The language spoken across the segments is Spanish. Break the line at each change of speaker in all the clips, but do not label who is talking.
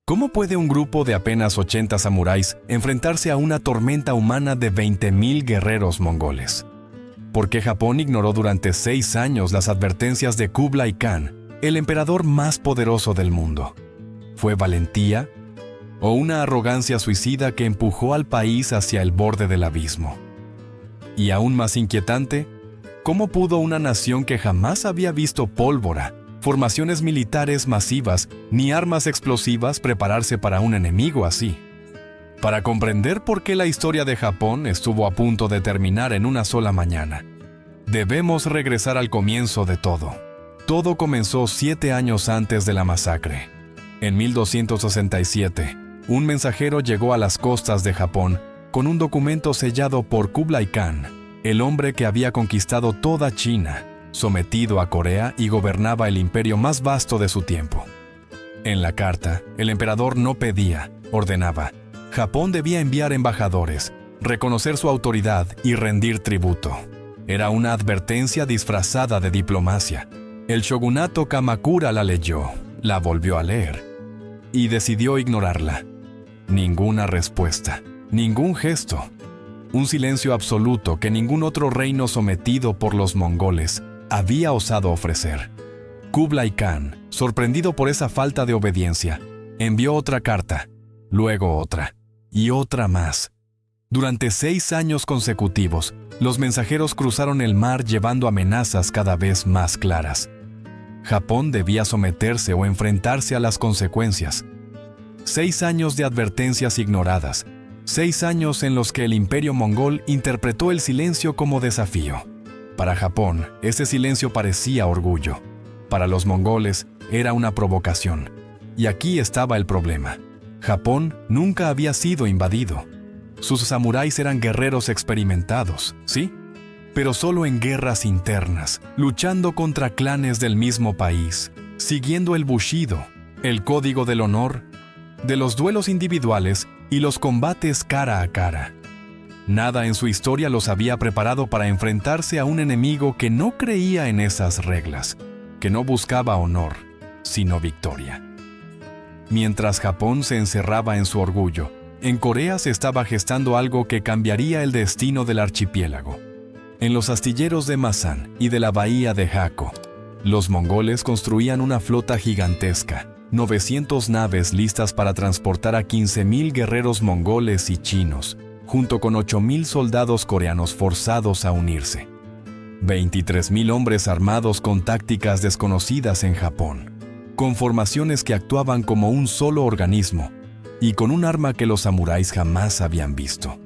¿Cómo puede un grupo de apenas 80 samuráis enfrentarse a una tormenta humana de 20.000 guerreros mongoles? ¿Por qué Japón ignoró durante 6 años las advertencias de Kublai Khan, el emperador más poderoso del mundo? ¿Fue valentía o una arrogancia suicida que empujó al país hacia el borde del abismo? Y aún más inquietante, ¿cómo pudo una nación que jamás había visto pólvora, formaciones militares masivas ni armas explosivas prepararse para un enemigo así? Para comprender por qué la historia de Japón estuvo a punto de terminar en una sola mañana, debemos regresar al comienzo de todo. Todo comenzó 7 años antes de la masacre. En 1267, un mensajero llegó a las costas de Japón con un documento sellado por Kublai Khan, el hombre que había conquistado toda China, sometido a Corea y gobernaba el imperio más vasto de su tiempo. En la carta, el emperador no pedía, ordenaba. Japón debía enviar embajadores, reconocer su autoridad y rendir tributo. Era una advertencia disfrazada de diplomacia. El shogunato Kamakura la leyó, la volvió a leer y decidió ignorarla. Ninguna respuesta, ningún gesto. Un silencio absoluto que ningún otro reino sometido por los mongoles había osado ofrecer. Kublai Khan, sorprendido por esa falta de obediencia, envió otra carta, luego otra y otra más. Durante 6 años consecutivos, los mensajeros cruzaron el mar llevando amenazas cada vez más claras. Japón debía someterse o enfrentarse a las consecuencias. 6 años de advertencias ignoradas, 6 años en los que el imperio mongol interpretó el silencio como desafío. Para Japón, ese silencio parecía orgullo. Para los mongoles, era una provocación. Y aquí estaba el problema. Japón nunca había sido invadido. Sus samuráis eran guerreros experimentados, ¿sí? Pero solo en guerras internas, luchando contra clanes del mismo país, siguiendo el bushido, el código del honor, de los duelos individuales y los combates cara a cara. Nada en su historia los había preparado para enfrentarse a un enemigo que no creía en esas reglas, que no buscaba honor, sino victoria. Mientras Japón se encerraba en su orgullo, en Corea se estaba gestando algo que cambiaría el destino del archipiélago. En los astilleros de Masan y de la bahía de Hakko, los mongoles construían una flota gigantesca, 900 naves listas para transportar a 15.000 guerreros mongoles y chinos, junto con 8.000 soldados coreanos forzados a unirse. 23.000 hombres armados con tácticas desconocidas en Japón, con formaciones que actuaban como un solo organismo y con un arma que los samuráis jamás habían visto.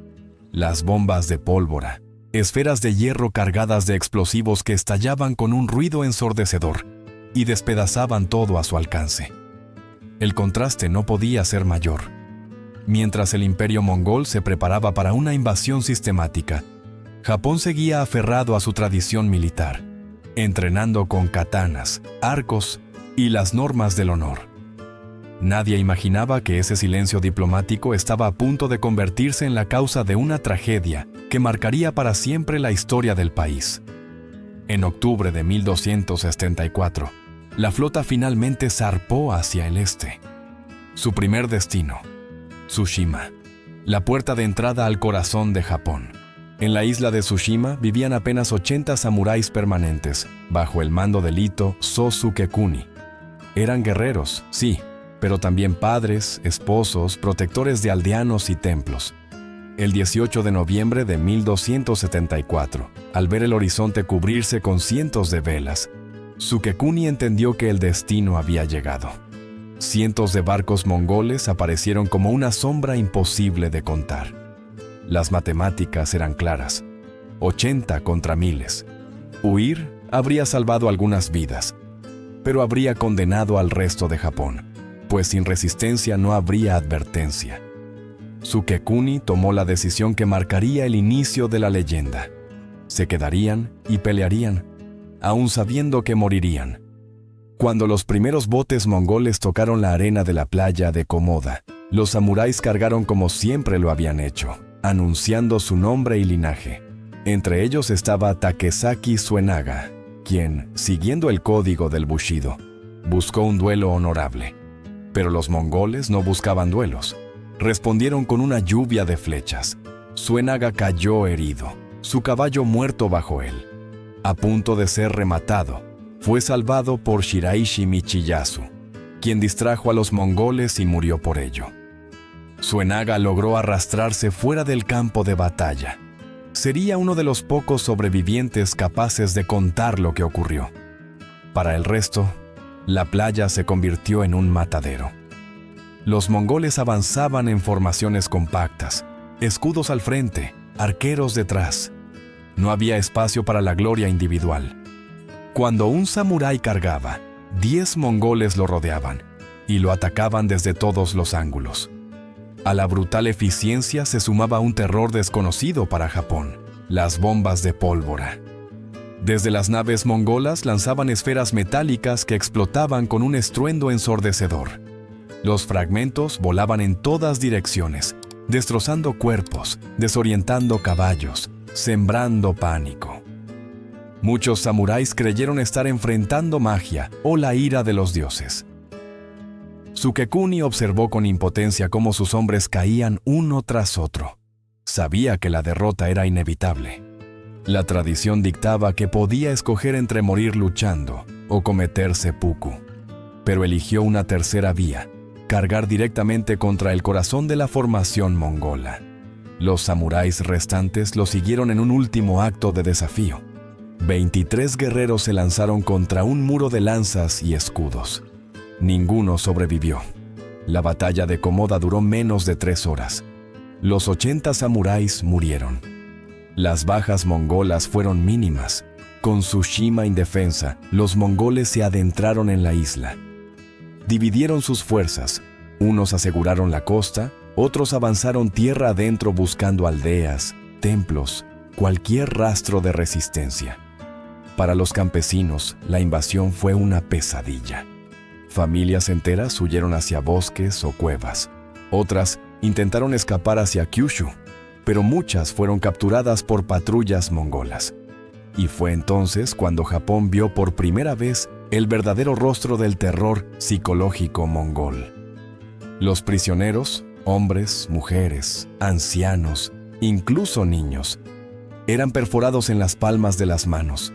Las bombas de pólvora, esferas de hierro cargadas de explosivos que estallaban con un ruido ensordecedor y despedazaban todo a su alcance. El contraste no podía ser mayor. Mientras el imperio mongol se preparaba para una invasión sistemática, Japón seguía aferrado a su tradición militar, entrenando con katanas, arcos y las normas del honor. Nadie imaginaba que ese silencio diplomático estaba a punto de convertirse en la causa de una tragedia que marcaría para siempre la historia del país. En octubre de 1274, la flota finalmente zarpó hacia el este. Su primer destino, Tsushima, la puerta de entrada al corazón de Japón. En la isla de Tsushima vivían apenas 80 samuráis permanentes, bajo el mando del Ito So Sukekuni. Eran guerreros, sí, pero también padres, esposos, protectores de aldeanos y templos. El 18 de noviembre de 1274, al ver el horizonte cubrirse con cientos de velas, Sukekuni entendió que el destino había llegado. Cientos de barcos mongoles aparecieron como una sombra imposible de contar. Las matemáticas eran claras: 80 contra miles. Huir habría salvado algunas vidas, pero habría condenado al resto de Japón, pues sin resistencia no habría advertencia. Sukekuni tomó la decisión que marcaría el inicio de la leyenda. Se quedarían y pelearían, aún sabiendo que morirían. Cuando los primeros botes mongoles tocaron la arena de la playa de Komoda, los samuráis cargaron como siempre lo habían hecho, anunciando su nombre y linaje. Entre ellos estaba Takesaki Suenaga, quien, siguiendo el código del bushido, buscó un duelo honorable. Pero los mongoles no buscaban duelos. Respondieron con una lluvia de flechas. Suenaga cayó herido, su caballo muerto bajo él. A punto de ser rematado, fue salvado por Shiraishi Michiyasu, quien distrajo a los mongoles y murió por ello. Suenaga logró arrastrarse fuera del campo de batalla. Sería uno de los pocos sobrevivientes capaces de contar lo que ocurrió. Para el resto, la playa se convirtió en un matadero. Los mongoles avanzaban en formaciones compactas, escudos al frente, arqueros detrás. No había espacio para la gloria individual. Cuando un samurái cargaba, 10 mongoles lo rodeaban y lo atacaban desde todos los ángulos. A la brutal eficiencia se sumaba un terror desconocido para Japón: las bombas de pólvora. Desde las naves mongolas lanzaban esferas metálicas que explotaban con un estruendo ensordecedor. Los fragmentos volaban en todas direcciones, destrozando cuerpos, desorientando caballos, sembrando pánico. Muchos samuráis creyeron estar enfrentando magia o la ira de los dioses. Sukekuni observó con impotencia cómo sus hombres caían uno tras otro. Sabía que la derrota era inevitable. La tradición dictaba que podía escoger entre morir luchando o cometer seppuku, pero eligió una tercera vía: cargar directamente contra el corazón de la formación mongola. Los samuráis restantes lo siguieron en un último acto de desafío. 23 guerreros se lanzaron contra un muro de lanzas y escudos. Ninguno sobrevivió. La batalla de Komoda duró menos de 3 horas. Los 80 samuráis murieron. Las bajas mongolas fueron mínimas. Con Tsushima indefensa, los mongoles se adentraron en la isla. Dividieron sus fuerzas. Unos aseguraron la costa, otros avanzaron tierra adentro buscando aldeas, templos, cualquier rastro de resistencia. Para los campesinos, la invasión fue una pesadilla. Familias enteras huyeron hacia bosques o cuevas. Otras intentaron escapar hacia Kyushu, pero muchas fueron capturadas por patrullas mongolas. Y fue entonces cuando Japón vio por primera vez el verdadero rostro del terror psicológico mongol. Los prisioneros, hombres, mujeres, ancianos, incluso niños, eran perforados en las palmas de las manos,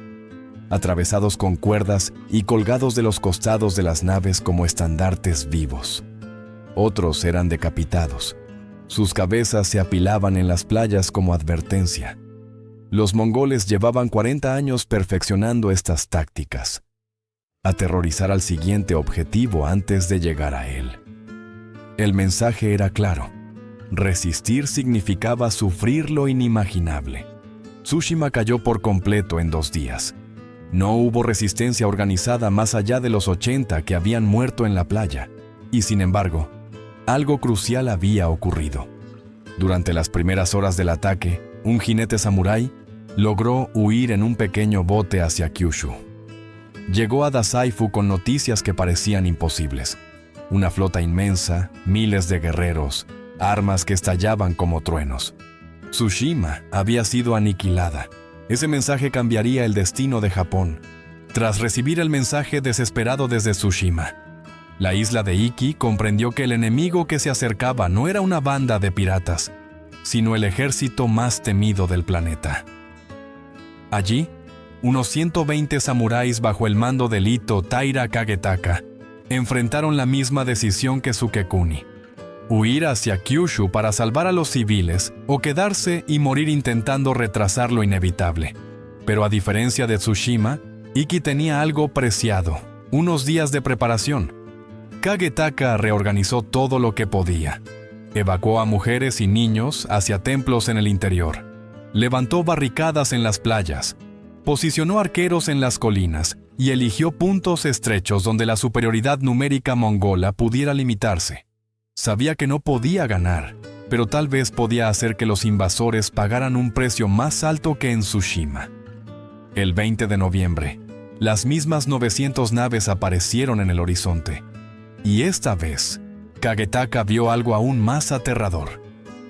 atravesados con cuerdas y colgados de los costados de las naves como estandartes vivos. Otros eran decapitados. Sus cabezas se apilaban en las playas como advertencia. Los mongoles llevaban 40 años perfeccionando estas tácticas: aterrorizar al siguiente objetivo antes de llegar a él. El mensaje era claro: resistir significaba sufrir lo inimaginable. Tsushima cayó por completo en 2 días. No hubo resistencia organizada más allá de los 80 que habían muerto en la playa. Y sin embargo, algo crucial había ocurrido. Durante las primeras horas del ataque, un jinete samurái logró huir en un pequeño bote hacia Kyushu. Llegó a Dazaifu con noticias que parecían imposibles: una flota inmensa, miles de guerreros, armas que estallaban como truenos. Tsushima había sido aniquilada. Ese mensaje cambiaría el destino de Japón. Tras recibir el mensaje desesperado desde Tsushima, la isla de Iki comprendió que el enemigo que se acercaba no era una banda de piratas, sino el ejército más temido del planeta. Allí, unos 120 samuráis bajo el mando del Ito Taira Kagetaka enfrentaron la misma decisión que Sukekuni: huir hacia Kyushu para salvar a los civiles o quedarse y morir intentando retrasar lo inevitable. Pero a diferencia de Tsushima, Iki tenía algo preciado: unos días de preparación. Kagetaka reorganizó todo lo que podía. Evacuó a mujeres y niños hacia templos en el interior. Levantó barricadas en las playas. Posicionó arqueros en las colinas y eligió puntos estrechos donde la superioridad numérica mongola pudiera limitarse. Sabía que no podía ganar, pero tal vez podía hacer que los invasores pagaran un precio más alto que en Tsushima. El 20 de noviembre, las mismas 900 naves aparecieron en el horizonte. Y esta vez, Kagetaka vio algo aún más aterrador: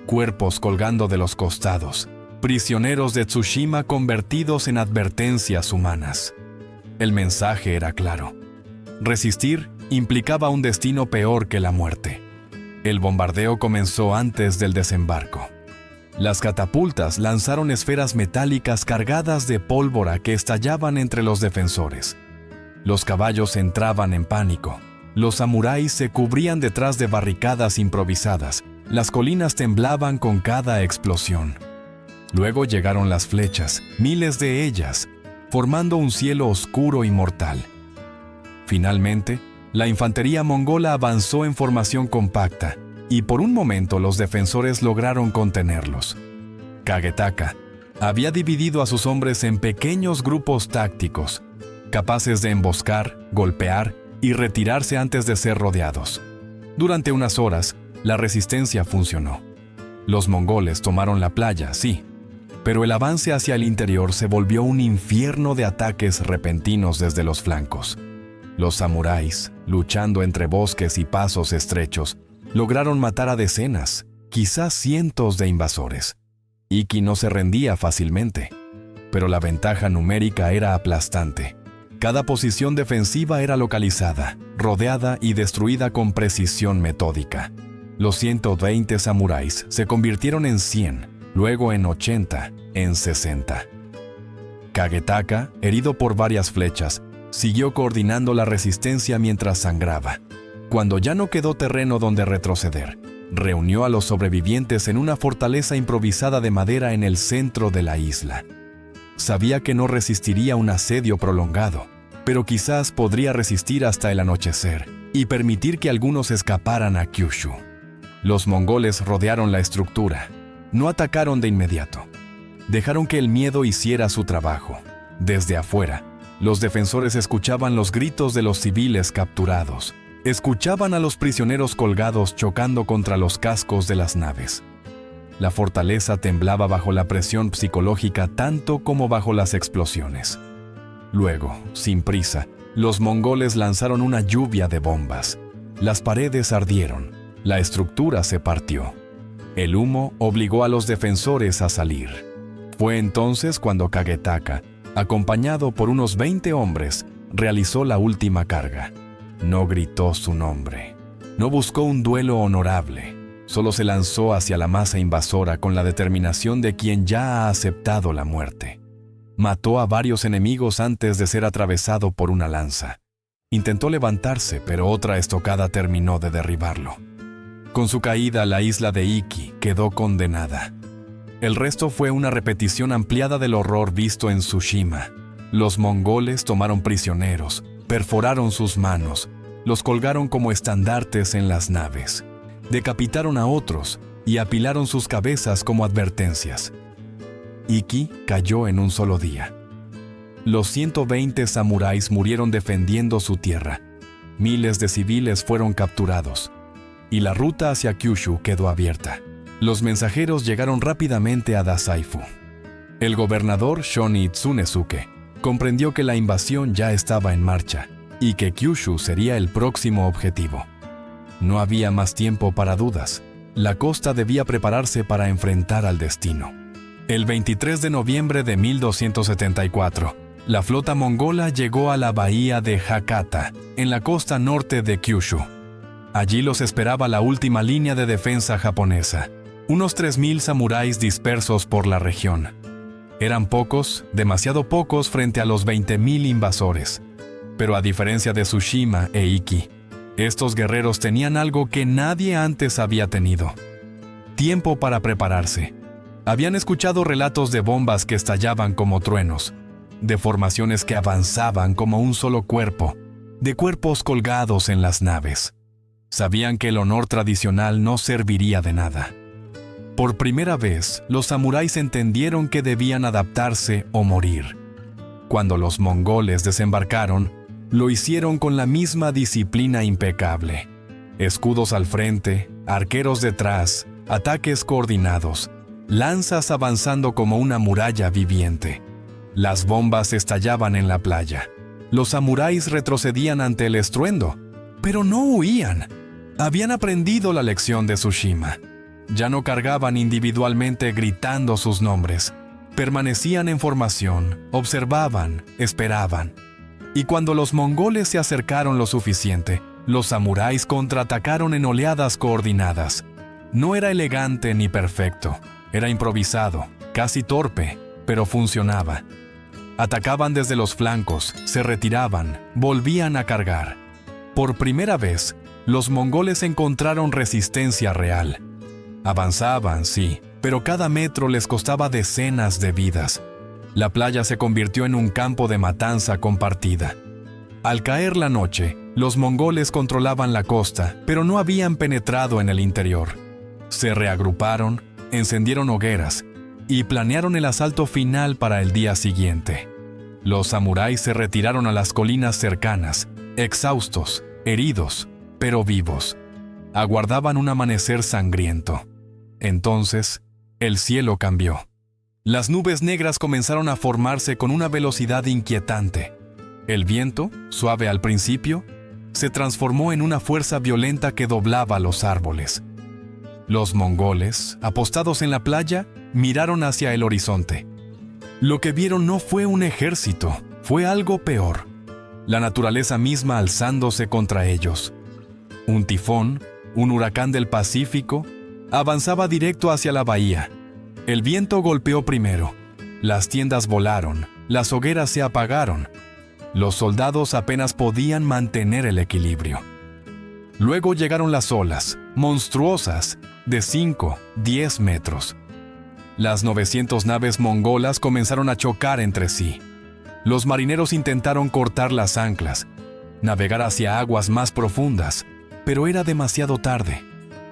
cuerpos colgando de los costados, prisioneros de Tsushima convertidos en advertencias humanas. El mensaje era claro: resistir implicaba un destino peor que la muerte. El bombardeo comenzó antes del desembarco. Las catapultas lanzaron esferas metálicas cargadas de pólvora que estallaban entre los defensores. Los caballos entraban en pánico. Los samuráis se cubrían detrás de barricadas improvisadas. Las colinas temblaban con cada explosión. Luego llegaron las flechas, miles de ellas, formando un cielo oscuro y mortal. Finalmente, la infantería mongola avanzó en formación compacta, y por un momento los defensores lograron contenerlos. Kagetaka había dividido a sus hombres en pequeños grupos tácticos, capaces de emboscar, golpear y retirarse antes de ser rodeados. Durante unas horas, la resistencia funcionó. Los mongoles tomaron la playa, sí, pero el avance hacia el interior se volvió un infierno de ataques repentinos desde los flancos. Los samuráis, luchando entre bosques y pasos estrechos, lograron matar a decenas, quizás cientos de invasores. Ikki no se rendía fácilmente, pero la ventaja numérica era aplastante. Cada posición defensiva era localizada, rodeada y destruida con precisión metódica. Los 120 samuráis se convirtieron en 100, luego en 80, en 60. Kagetaka, herido por varias flechas, siguió coordinando la resistencia mientras sangraba. Cuando ya no quedó terreno donde retroceder, reunió a los sobrevivientes en una fortaleza improvisada de madera en el centro de la isla. Sabía que no resistiría un asedio prolongado, pero quizás podría resistir hasta el anochecer y permitir que algunos escaparan a Kyushu. Los mongoles rodearon la estructura. No atacaron de inmediato. Dejaron que el miedo hiciera su trabajo. Desde afuera, los defensores escuchaban los gritos de los civiles capturados. Escuchaban a los prisioneros colgados chocando contra los cascos de las naves. La fortaleza temblaba bajo la presión psicológica tanto como bajo las explosiones. Luego, sin prisa, los mongoles lanzaron una lluvia de bombas. Las paredes ardieron, la estructura se partió. El humo obligó a los defensores a salir. Fue entonces cuando Kagetaka, acompañado por unos 20 hombres, realizó la última carga. No gritó su nombre. No buscó un duelo honorable. Solo se lanzó hacia la masa invasora con la determinación de quien ya ha aceptado la muerte. Mató a varios enemigos antes de ser atravesado por una lanza. Intentó levantarse, pero otra estocada terminó de derribarlo. Con su caída, la isla de Ikki quedó condenada. El resto fue una repetición ampliada del horror visto en Tsushima. Los mongoles tomaron prisioneros, perforaron sus manos, los colgaron como estandartes en las naves, decapitaron a otros y apilaron sus cabezas como advertencias. Ikki cayó en un solo día. Los 120 samuráis murieron defendiendo su tierra. Miles de civiles fueron capturados. Y la ruta hacia Kyushu quedó abierta. Los mensajeros llegaron rápidamente a Dazaifu. El gobernador Shoni Tsunesuke comprendió que la invasión ya estaba en marcha y que Kyushu sería el próximo objetivo. No había más tiempo para dudas. La costa debía prepararse para enfrentar al destino. El 23 de noviembre de 1274, la flota mongola llegó a la bahía de Hakata, en la costa norte de Kyushu. Allí los esperaba la última línea de defensa japonesa, unos 3.000 samuráis dispersos por la región. Eran pocos, demasiado pocos frente a los 20.000 invasores. Pero a diferencia de Tsushima e Ikki, estos guerreros tenían algo que nadie antes había tenido: tiempo para prepararse. Habían escuchado relatos de bombas que estallaban como truenos, de formaciones que avanzaban como un solo cuerpo, de cuerpos colgados en las naves. Sabían que el honor tradicional no serviría de nada. Por primera vez, los samuráis entendieron que debían adaptarse o morir. Cuando los mongoles desembarcaron, lo hicieron con la misma disciplina impecable. Escudos al frente, arqueros detrás, ataques coordinados, lanzas avanzando como una muralla viviente. Las bombas estallaban en la playa. Los samuráis retrocedían ante el estruendo, pero no huían. Habían aprendido la lección de Tsushima. Ya no cargaban individualmente gritando sus nombres. Permanecían en formación, observaban, esperaban. Y cuando los mongoles se acercaron lo suficiente, los samuráis contraatacaron en oleadas coordinadas. No era elegante ni perfecto, era improvisado, casi torpe, pero funcionaba. Atacaban desde los flancos, se retiraban, volvían a cargar. Por primera vez, los mongoles encontraron resistencia real. Avanzaban, sí, pero cada metro les costaba decenas de vidas. La playa se convirtió en un campo de matanza compartida. Al caer la noche, los mongoles controlaban la costa, pero no habían penetrado en el interior. Se reagruparon, encendieron hogueras y planearon el asalto final para el día siguiente. Los samuráis se retiraron a las colinas cercanas, exhaustos, heridos, pero vivos. Aguardaban un amanecer sangriento. Entonces, el cielo cambió. Las nubes negras comenzaron a formarse con una velocidad inquietante. El viento, suave al principio, se transformó en una fuerza violenta que doblaba los árboles. Los mongoles, apostados en la playa, miraron hacia el horizonte. Lo que vieron no fue un ejército, fue algo peor. La naturaleza misma alzándose contra ellos. Un tifón, un huracán del Pacífico, avanzaba directo hacia la bahía. El viento golpeó primero. Las tiendas volaron, las hogueras se apagaron. Los soldados apenas podían mantener el equilibrio. Luego llegaron las olas, monstruosas, de 5, 10 metros. Las 900 naves mongolas comenzaron a chocar entre sí. Los marineros intentaron cortar las anclas, navegar hacia aguas más profundas, pero era demasiado tarde.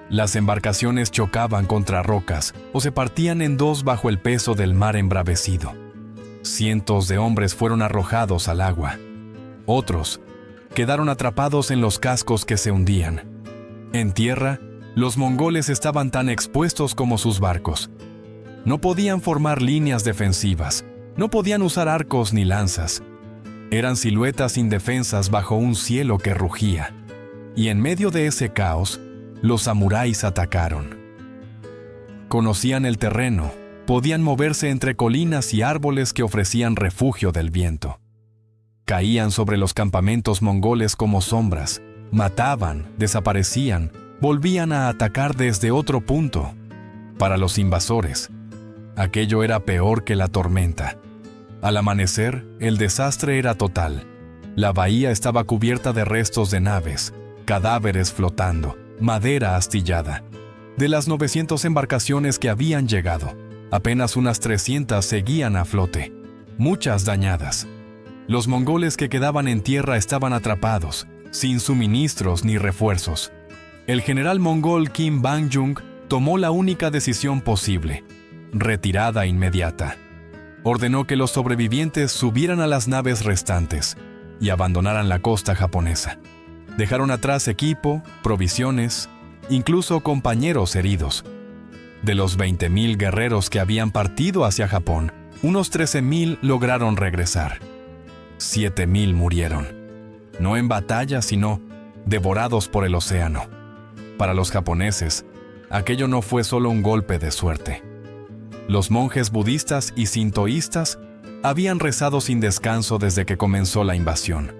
Las embarcaciones chocaban contra rocas o se partían en dos bajo el peso del mar embravecido. Cientos de hombres fueron arrojados al agua. Otros quedaron atrapados en los cascos que se hundían. En tierra, los mongoles estaban tan expuestos como sus barcos. No podían formar líneas defensivas, no podían usar arcos ni lanzas. Eran siluetas indefensas bajo un cielo que rugía. Y en medio de ese caos, los samuráis atacaron. Conocían el terreno, podían moverse entre colinas y árboles que ofrecían refugio del viento. Caían sobre los campamentos mongoles como sombras, mataban, desaparecían, volvían a atacar desde otro punto. Para los invasores, aquello era peor que la tormenta. Al amanecer, el desastre era total. La bahía estaba cubierta de restos de naves, cadáveres flotando, madera astillada. De las 900 embarcaciones que habían llegado, apenas unas 300 seguían a flote, muchas dañadas. Los mongoles que quedaban en tierra estaban atrapados, sin suministros ni refuerzos. El general mongol Kim Bang-jung tomó la única decisión posible: retirada inmediata. Ordenó que los sobrevivientes subieran a las naves restantes y abandonaran la costa japonesa. Dejaron atrás equipo, provisiones, incluso compañeros heridos. De los 20.000 guerreros que habían partido hacia Japón, unos 13.000 lograron regresar. 7.000 murieron, no en batalla, sino devorados por el océano. Para los japoneses, aquello no fue solo un golpe de suerte. Los monjes budistas y sintoístas habían rezado sin descanso desde que comenzó la invasión.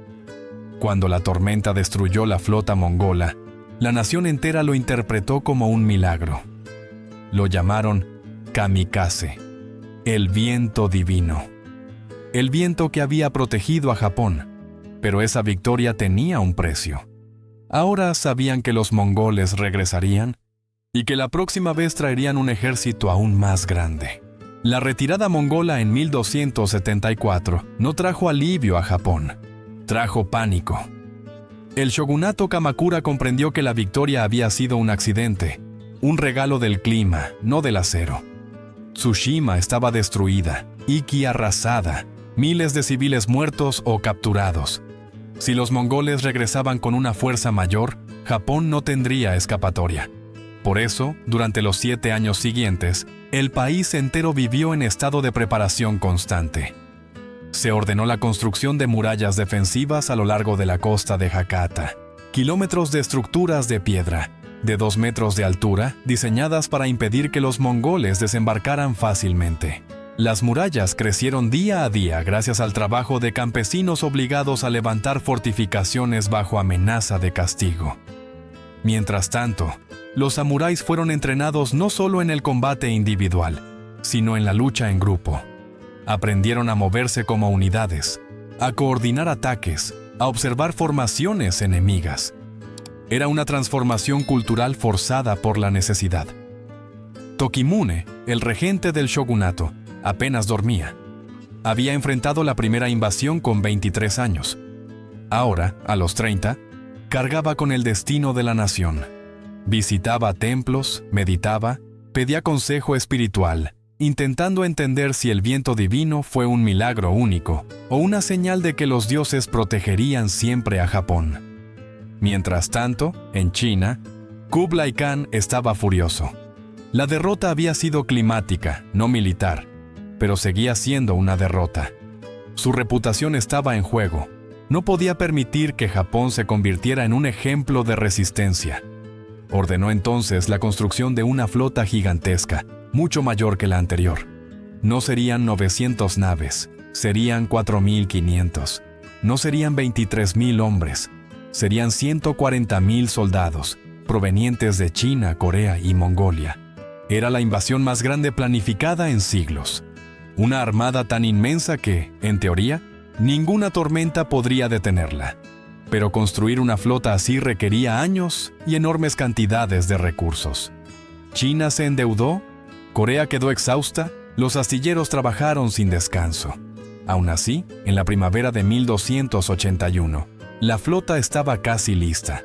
Cuando la tormenta destruyó la flota mongola, la nación entera lo interpretó como un milagro. Lo llamaron kamikaze, el viento divino. El viento que había protegido a Japón, pero esa victoria tenía un precio. Ahora sabían que los mongoles regresarían y que la próxima vez traerían un ejército aún más grande. La retirada mongola en 1274 no trajo alivio a Japón, trajo pánico. El shogunato Kamakura comprendió que la victoria había sido un accidente, un regalo del clima, no del acero. Tsushima estaba destruida, Iki arrasada, miles de civiles muertos o capturados. Si los mongoles regresaban con una fuerza mayor, Japón no tendría escapatoria. Por eso, durante los 7 años siguientes, el país entero vivió en estado de preparación constante. Se ordenó la construcción de murallas defensivas a lo largo de la costa de Hakata, kilómetros de estructuras de piedra, de 2 metros de altura, diseñadas para impedir que los mongoles desembarcaran fácilmente. Las murallas crecieron día a día gracias al trabajo de campesinos obligados a levantar fortificaciones bajo amenaza de castigo. Mientras tanto, los samuráis fueron entrenados no solo en el combate individual, sino en la lucha en grupo. Aprendieron a moverse como unidades, a coordinar ataques, a observar formaciones enemigas. Era una transformación cultural forzada por la necesidad. Tokimune, el regente del shogunato, apenas dormía. Había enfrentado la primera invasión con 23 años. Ahora, a los 30, cargaba con el destino de la nación. Visitaba templos, meditaba, pedía consejo espiritual, intentando entender si el viento divino fue un milagro único o una señal de que los dioses protegerían siempre a Japón. Mientras tanto, en China, Kublai Khan estaba furioso. La derrota había sido climática, no militar, pero seguía siendo una derrota. Su reputación estaba en juego. No podía permitir que Japón se convirtiera en un ejemplo de resistencia. Ordenó entonces la construcción de una flota gigantesca, mucho mayor que la anterior. No serían 900 naves, serían 4.500. No serían 23.000 hombres, serían 140.000 soldados, provenientes de China, Corea y Mongolia. Era la invasión más grande planificada en siglos. Una armada tan inmensa que, en teoría, ninguna tormenta podría detenerla. Pero construir una flota así requería años y enormes cantidades de recursos. China se endeudó, Corea quedó exhausta, los astilleros trabajaron sin descanso. Aún así, en la primavera de 1281, la flota estaba casi lista.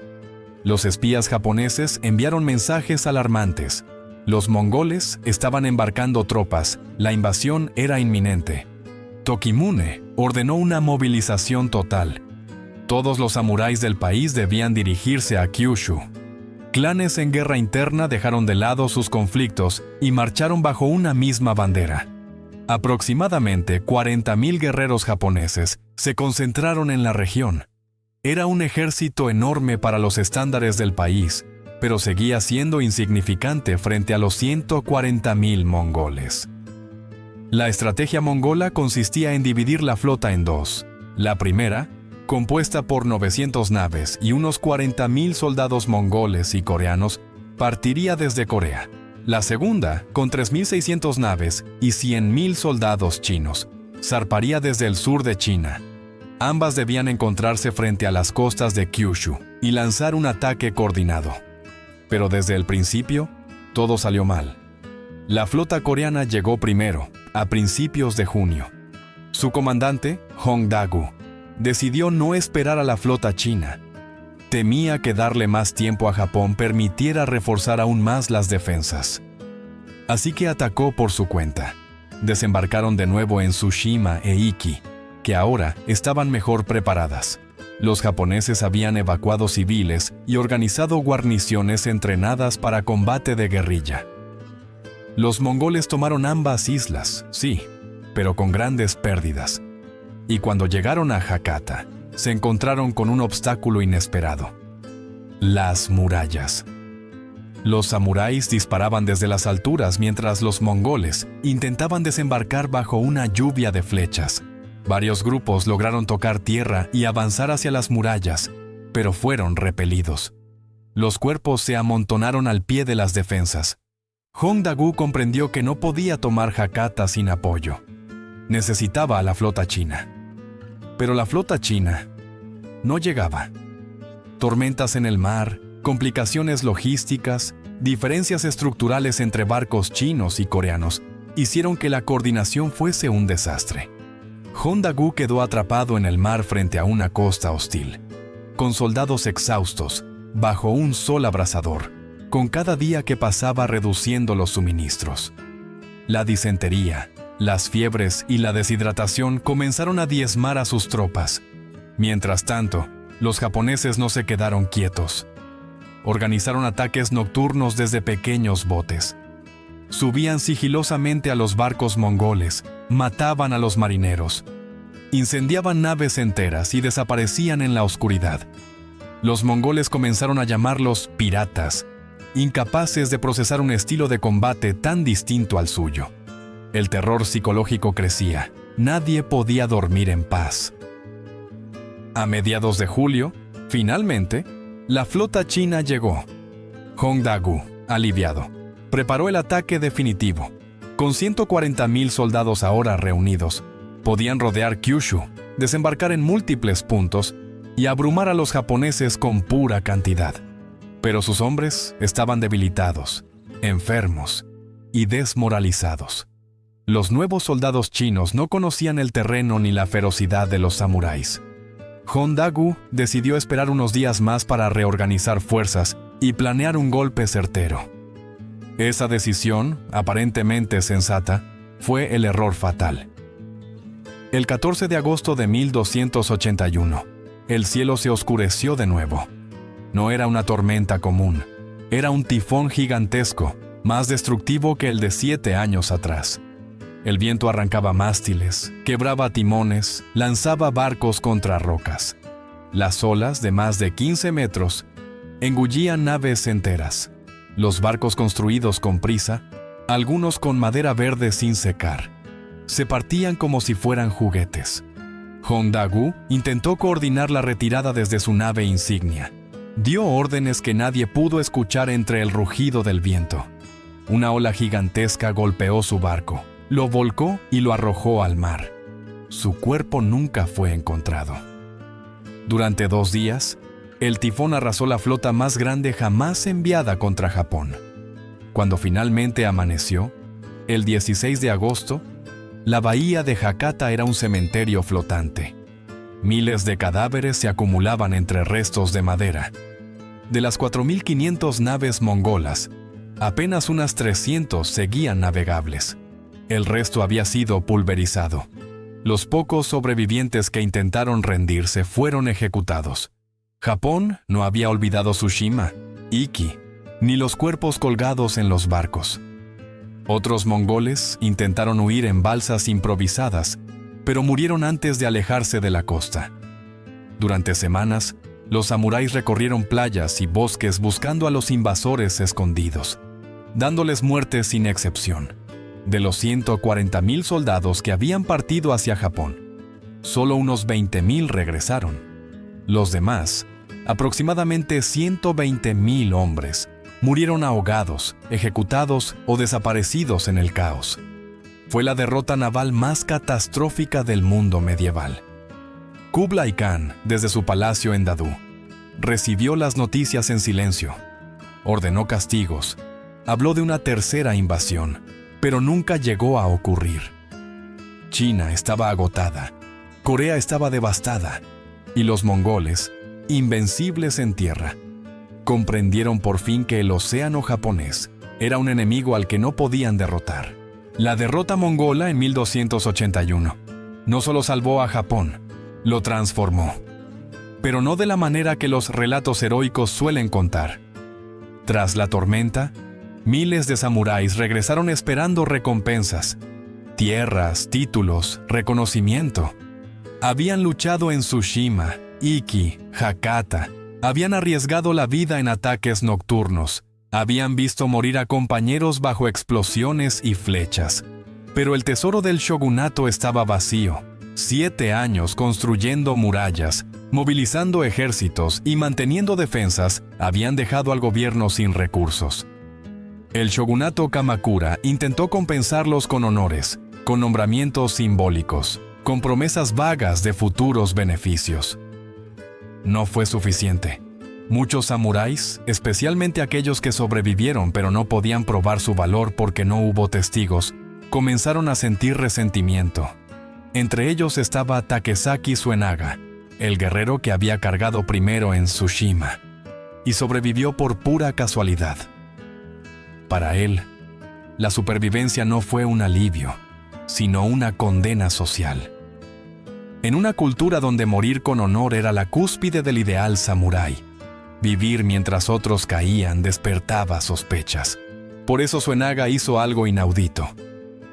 Los espías japoneses enviaron mensajes alarmantes. Los mongoles estaban embarcando tropas, la invasión era inminente. Tokimune ordenó una movilización total. Todos los samuráis del país debían dirigirse a Kyushu. Clanes en guerra interna dejaron de lado sus conflictos y marcharon bajo una misma bandera. Aproximadamente 40.000 guerreros japoneses se concentraron en la región. Era un ejército enorme para los estándares del país, pero seguía siendo insignificante frente a los 140.000 mongoles. La estrategia mongola consistía en dividir la flota en dos. La primera, compuesta por 900 naves y unos 40.000 soldados mongoles y coreanos, partiría desde Corea. La segunda, con 3.600 naves y 100.000 soldados chinos, zarparía desde el sur de China. Ambas debían encontrarse frente a las costas de Kyushu y lanzar un ataque coordinado. Pero desde el principio, todo salió mal. La flota coreana llegó primero, a principios de junio. Su comandante, Hong Dagu, decidió no esperar a la flota china. Temía que darle más tiempo a Japón permitiera reforzar aún más las defensas. Así que atacó por su cuenta. Desembarcaron de nuevo en Tsushima e Iki, que ahora estaban mejor preparadas. Los japoneses habían evacuado civiles y organizado guarniciones entrenadas para combate de guerrilla. Los mongoles tomaron ambas islas, sí, pero con grandes pérdidas. Y cuando llegaron a Hakata, se encontraron con un obstáculo inesperado: las murallas. Los samuráis disparaban desde las alturas mientras los mongoles intentaban desembarcar bajo una lluvia de flechas. Varios grupos lograron tocar tierra y avanzar hacia las murallas, pero fueron repelidos. Los cuerpos se amontonaron al pie de las defensas. Hong Dagu comprendió que no podía tomar Hakata sin apoyo. Necesitaba a la flota china. Pero la flota china no llegaba. Tormentas en el mar, complicaciones logísticas, diferencias estructurales entre barcos chinos y coreanos hicieron que la coordinación fuese un desastre. Hong Dagu quedó atrapado en el mar frente a una costa hostil, con soldados exhaustos, bajo un sol abrasador, con cada día que pasaba reduciendo los suministros. La disentería, las fiebres y la deshidratación comenzaron a diezmar a sus tropas. Mientras tanto, los japoneses no se quedaron quietos. Organizaron ataques nocturnos desde pequeños botes. Subían sigilosamente a los barcos mongoles, mataban a los marineros, incendiaban naves enteras y desaparecían en la oscuridad. Los mongoles comenzaron a llamarlos piratas, incapaces de procesar un estilo de combate tan distinto al suyo. El terror psicológico crecía. Nadie podía dormir en paz. A mediados de julio, finalmente, la flota china llegó. Hong Da-gu, aliviado, preparó el ataque definitivo. Con 140,000 soldados ahora reunidos, podían rodear Kyushu, desembarcar en múltiples puntos y abrumar a los japoneses con pura cantidad. Pero sus hombres estaban debilitados, enfermos y desmoralizados. Los nuevos soldados chinos no conocían el terreno ni la ferocidad de los samuráis. Hong Da-gu decidió esperar unos días más para reorganizar fuerzas y planear un golpe certero. Esa decisión, aparentemente sensata, fue el error fatal. El 14 de agosto de 1281, el cielo se oscureció de nuevo. No era una tormenta común, era un tifón gigantesco, más destructivo que el de 7 años atrás. El viento arrancaba mástiles, quebraba timones, lanzaba barcos contra rocas. Las olas, de más de 15 metros, engullían naves enteras. Los barcos construidos con prisa, algunos con madera verde sin secar, se partían como si fueran juguetes. Hong Da-gu intentó coordinar la retirada desde su nave insignia. Dio órdenes que nadie pudo escuchar entre el rugido del viento. Una ola gigantesca golpeó su barco, lo volcó y lo arrojó al mar. Su cuerpo nunca fue encontrado. Durante 2 días, el tifón arrasó la flota más grande jamás enviada contra Japón. Cuando finalmente amaneció, el 16 de agosto, la bahía de Hakata era un cementerio flotante. Miles de cadáveres se acumulaban entre restos de madera. De las 4.500 naves mongolas, apenas unas 300 seguían navegables. El resto había sido pulverizado. Los pocos sobrevivientes que intentaron rendirse fueron ejecutados. Japón no había olvidado Tsushima, Iki, ni los cuerpos colgados en los barcos. Otros mongoles intentaron huir en balsas improvisadas, pero murieron antes de alejarse de la costa. Durante semanas, los samuráis recorrieron playas y bosques buscando a los invasores escondidos, dándoles muerte sin excepción. De los 140,000 soldados que habían partido hacia Japón, solo unos 20,000 regresaron. Los demás, aproximadamente 120,000 hombres, murieron ahogados, ejecutados o desaparecidos en el caos. Fue la derrota naval más catastrófica del mundo medieval. Kublai Khan, desde su palacio en Dadu, recibió las noticias en silencio. Ordenó castigos, habló de una tercera invasión, pero nunca llegó a ocurrir. China estaba agotada, Corea estaba devastada, y los mongoles, invencibles en tierra, comprendieron por fin que el océano japonés era un enemigo al que no podían derrotar. La derrota mongola en 1281 no solo salvó a Japón, lo transformó, pero no de la manera que los relatos heroicos suelen contar. Tras la tormenta, miles de samuráis regresaron esperando recompensas, tierras, títulos, reconocimiento. Habían luchado en Tsushima, Iki, Hakata, habían arriesgado la vida en ataques nocturnos, habían visto morir a compañeros bajo explosiones y flechas. Pero el tesoro del shogunato estaba vacío. 7 años construyendo murallas, movilizando ejércitos y manteniendo defensas habían dejado al gobierno sin recursos. El shogunato Kamakura intentó compensarlos con honores, con nombramientos simbólicos, con promesas vagas de futuros beneficios. No fue suficiente. Muchos samuráis, especialmente aquellos que sobrevivieron pero no podían probar su valor porque no hubo testigos, comenzaron a sentir resentimiento. Entre ellos estaba Takesaki Suenaga, el guerrero que había cargado primero en Tsushima, y sobrevivió por pura casualidad. Para él, la supervivencia no fue un alivio, sino una condena social. En una cultura donde morir con honor era la cúspide del ideal samurái, vivir mientras otros caían despertaba sospechas. Por eso Suenaga hizo algo inaudito.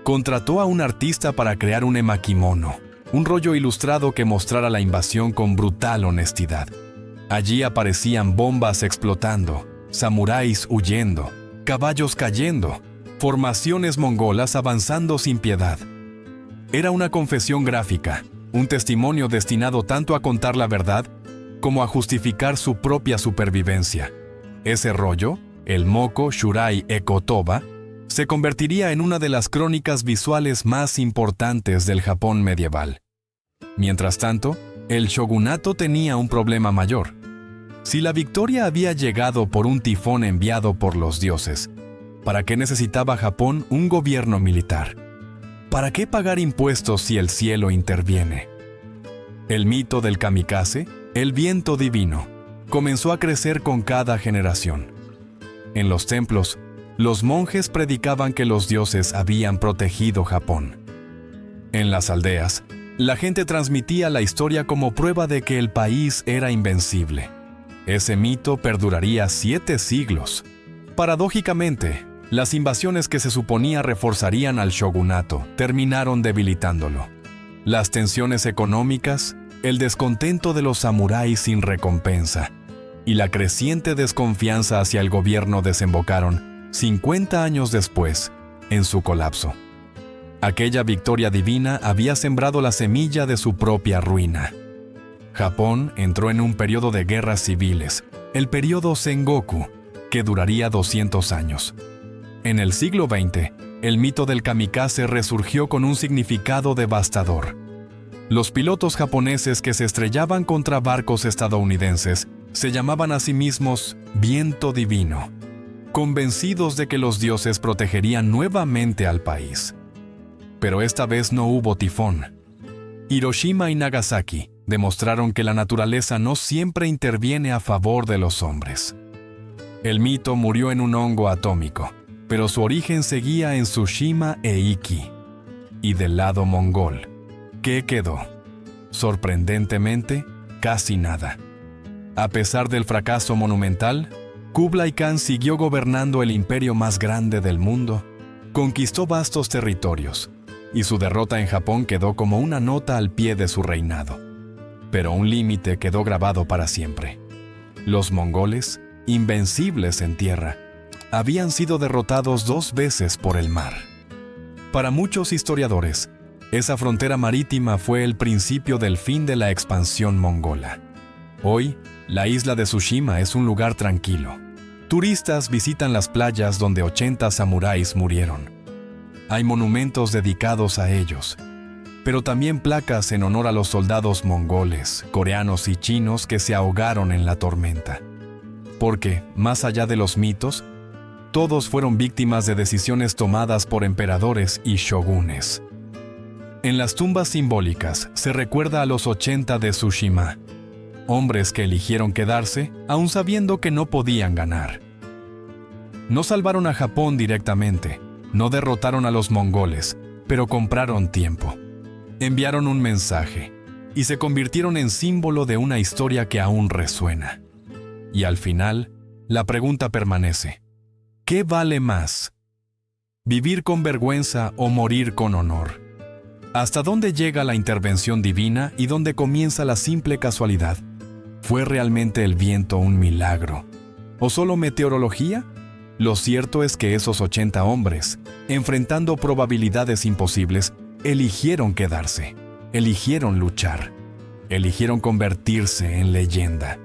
Contrató a un artista para crear un emakimono, un rollo ilustrado que mostrara la invasión con brutal honestidad. Allí aparecían bombas explotando, samuráis huyendo, caballos cayendo, Formaciones mongolas avanzando sin piedad. Era una confesión gráfica, un testimonio destinado tanto a contar la verdad como a justificar su propia supervivencia. Ese rollo, el Moko Shurai Ekotoba, se convertiría en una de las crónicas visuales más importantes del Japón medieval. Mientras tanto, el shogunato tenía un problema mayor. Si la victoria había llegado por un tifón enviado por los dioses, ¿para qué necesitaba Japón un gobierno militar? ¿Para qué pagar impuestos si el cielo interviene? El mito del kamikaze, el viento divino, comenzó a crecer con cada generación. En los templos, los monjes predicaban que los dioses habían protegido Japón. En las aldeas, la gente transmitía la historia como prueba de que el país era invencible. Ese mito perduraría 7 siglos. Paradójicamente, las invasiones que se suponía reforzarían al shogunato terminaron debilitándolo. Las tensiones económicas, el descontento de los samuráis sin recompensa y la creciente desconfianza hacia el gobierno desembocaron, 50 años después, en su colapso. Aquella victoria divina había sembrado la semilla de su propia ruina. Japón entró en un periodo de guerras civiles, el periodo Sengoku, que duraría 200 años. En el siglo XX, el mito del kamikaze resurgió con un significado devastador. Los pilotos japoneses que se estrellaban contra barcos estadounidenses se llamaban a sí mismos viento divino, convencidos de que los dioses protegerían nuevamente al país. Pero esta vez no hubo tifón. Hiroshima y Nagasaki demostraron que la naturaleza no siempre interviene a favor de los hombres. El mito murió en un hongo atómico, pero su origen seguía en Tsushima e Iki. Y del lado mongol, ¿qué quedó? Sorprendentemente, casi nada. A pesar del fracaso monumental, Kublai Khan siguió gobernando el imperio más grande del mundo, conquistó vastos territorios, y su derrota en Japón quedó como una nota al pie de su reinado. Pero un límite quedó grabado para siempre. Los mongoles, invencibles en tierra, habían sido derrotados 2 veces por el mar. Para muchos historiadores, esa frontera marítima fue el principio del fin de la expansión mongola. Hoy, la isla de Tsushima es un lugar tranquilo. Turistas visitan las playas donde 80 samuráis murieron. Hay monumentos dedicados a ellos, pero también placas en honor a los soldados mongoles, coreanos y chinos que se ahogaron en la tormenta. Porque, más allá de los mitos, todos fueron víctimas de decisiones tomadas por emperadores y shogunes. En las tumbas simbólicas se recuerda a los 80 de Tsushima, hombres que eligieron quedarse aun sabiendo que no podían ganar. No salvaron a Japón directamente, no derrotaron a los mongoles, pero compraron tiempo. Enviaron un mensaje y se convirtieron en símbolo de una historia que aún resuena. Y al final, la pregunta permanece: ¿qué vale más? ¿Vivir con vergüenza o morir con honor? ¿Hasta dónde llega la intervención divina y dónde comienza la simple casualidad? ¿Fue realmente el viento un milagro? ¿O solo meteorología? Lo cierto es que esos 80 hombres, enfrentando probabilidades imposibles, eligieron quedarse, eligieron luchar, eligieron convertirse en leyenda.